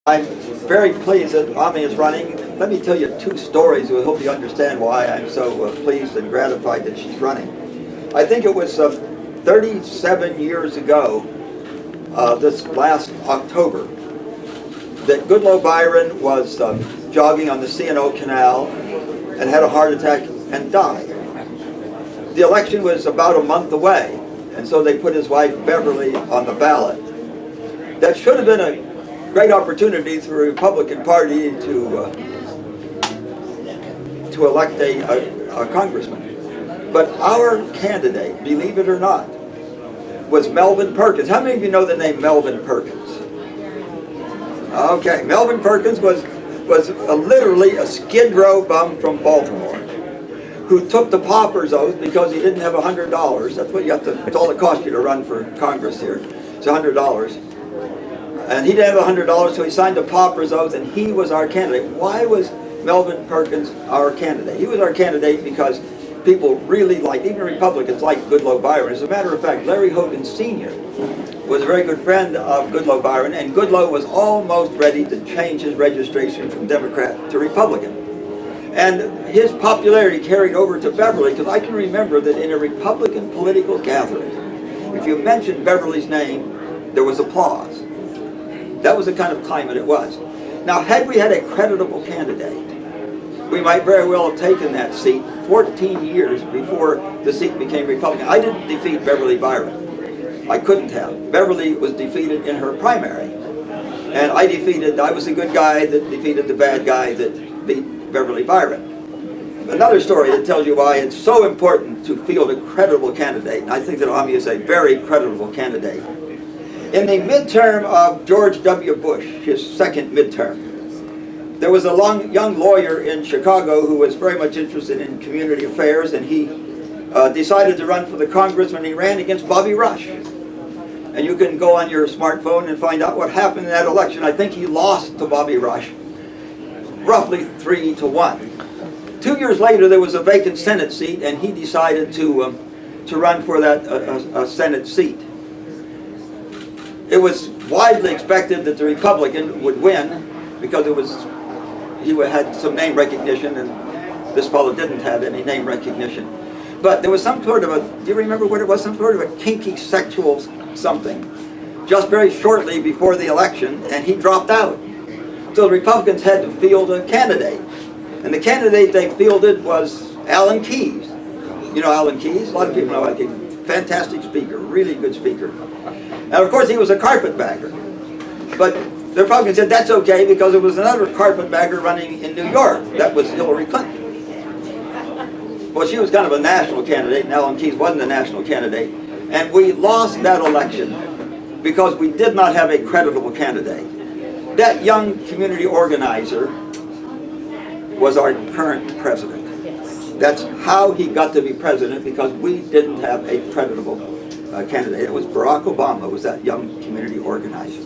I'm very pleased that Amie is running. Let me tell you two stories. I hope you understand why I'm so pleased and gratified that she's running. I think it was 37 years ago, this last October, that Goodloe Byron was jogging on the C&O Canal and had a heart attack and died. The election was about a month away, and so they put his wife Beverly on the ballot. That should have been a great opportunity for the Republican Party to elect a congressman. But our candidate, believe it or not, was Melvin Perkins. How many of you know the name Melvin Perkins? Okay, Melvin Perkins was literally a Skid Row bum from Baltimore who took the pauper's oath because he didn't have $100. That's what you have to, it's all it costs you to run for Congress here. It's $100. And he didn't have $100, so he signed the pauper's oath, and he was our candidate. Why was Melvin Perkins our candidate? He was our candidate because people really liked, even Republicans liked Goodloe Byron. As a matter of fact, Larry Hogan Sr. was a very good friend of Goodloe Byron, and Goodloe was almost ready to change his registration from Democrat to Republican. And his popularity carried over to Beverly, because I can remember that in a Republican political gathering, if you mentioned Beverly's name, there was applause. That was the kind of climate it was. Now, had we had a creditable candidate, we might very well have taken that seat 14 years before the seat became Republican. I didn't defeat Beverly Byron. I couldn't have. Beverly was defeated in her primary. And I was the good guy that defeated the bad guy that beat Beverly Byron. Another story that tells you why it's so important to field a credible candidate, and I think that Amie is a very credible candidate. In the midterm of George W. Bush, his second midterm, there was a young lawyer in Chicago who was very much interested in community affairs, and he decided to run for the Congressman. He ran against Bobby Rush. And you can go on your smartphone and find out what happened in that election. I think he lost to Bobby Rush, roughly 3-1. 2 years later, there was a vacant Senate seat, and he decided to run for that Senate seat. It was widely expected that the Republican would win because he had some name recognition, and this fellow didn't have any name recognition. But there was some sort of do you remember what it was? Some sort of a kinky sexual something, just very shortly before the election, and he dropped out. So the Republicans had to field a candidate. And the candidate they fielded was Alan Keyes. You know Alan Keyes? A lot of people know Alan Keyes. Fantastic speaker, really good speaker. And of course he was a carpetbagger. But the Republicans said that's okay because there was another carpetbagger running in New York. That was Hillary Clinton. Well, she was kind of a national candidate, and Alan Keyes wasn't a national candidate. And we lost that election because we did not have a creditable candidate. That young community organizer was our current president. That's how he got to be president, because we didn't have a creditable candidate. It was Barack Obama was that young community organizer.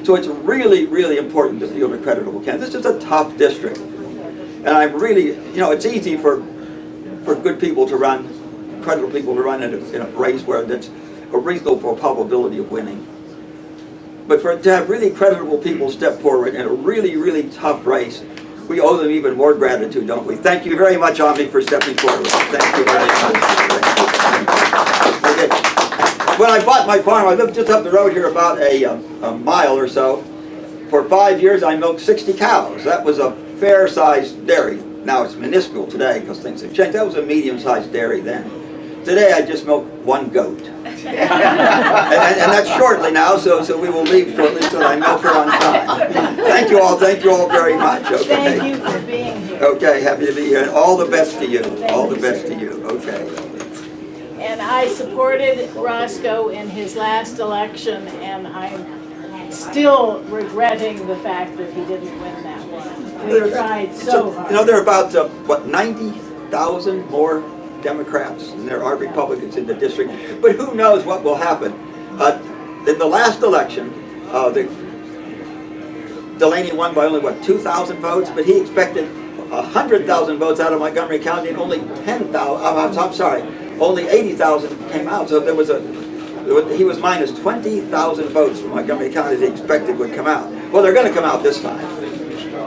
So it's really, really important to field a creditable candidate. This is a tough district. And I'm really, it's easy for good people to run, credible people to run in a race where there's a reasonable probability of winning. But to have really credible people step forward in a really, really tough race, we owe them even more gratitude, don't we? Thank you very much, Amie, for stepping forward. Thank you very much. Okay. When I bought my farm, I lived just up the road here about a mile or so. For 5 years, I milked 60 cows. That was a fair-sized dairy. Now it's minuscule today because things have changed. That was a medium-sized dairy then. Today I just milk one goat. and that's shortly now, so we will leave shortly so that I milk her on time. Thank you all very much. Okay. Thank you for being here. Okay, happy to be here, and all the best to you. All the best to you. Okay. And I supported Roscoe in his last election, and I'm still regretting the fact that he didn't win that one. We tried so hard. There are about, 90,000 more Democrats than there are Republicans in the district. But who knows what will happen. In the last election, Delaney won by only, 2,000 votes, but he expected 100,000 votes out of Montgomery County, and only 80,000 came out. So there was he was minus 20,000 votes from Montgomery County they expected would come out. Well, they're going to come out this time.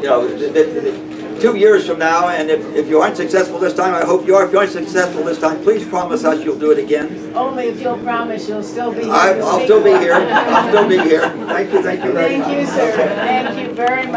You know, 2 years from now, and if you aren't successful this time, I hope you are. If you aren't successful this time, please promise us you'll do it again. Only if you'll promise you'll still be here. I'll still be here. I'll still be here. Thank you. Thank you very much. Thank you, sir. Thank you very much.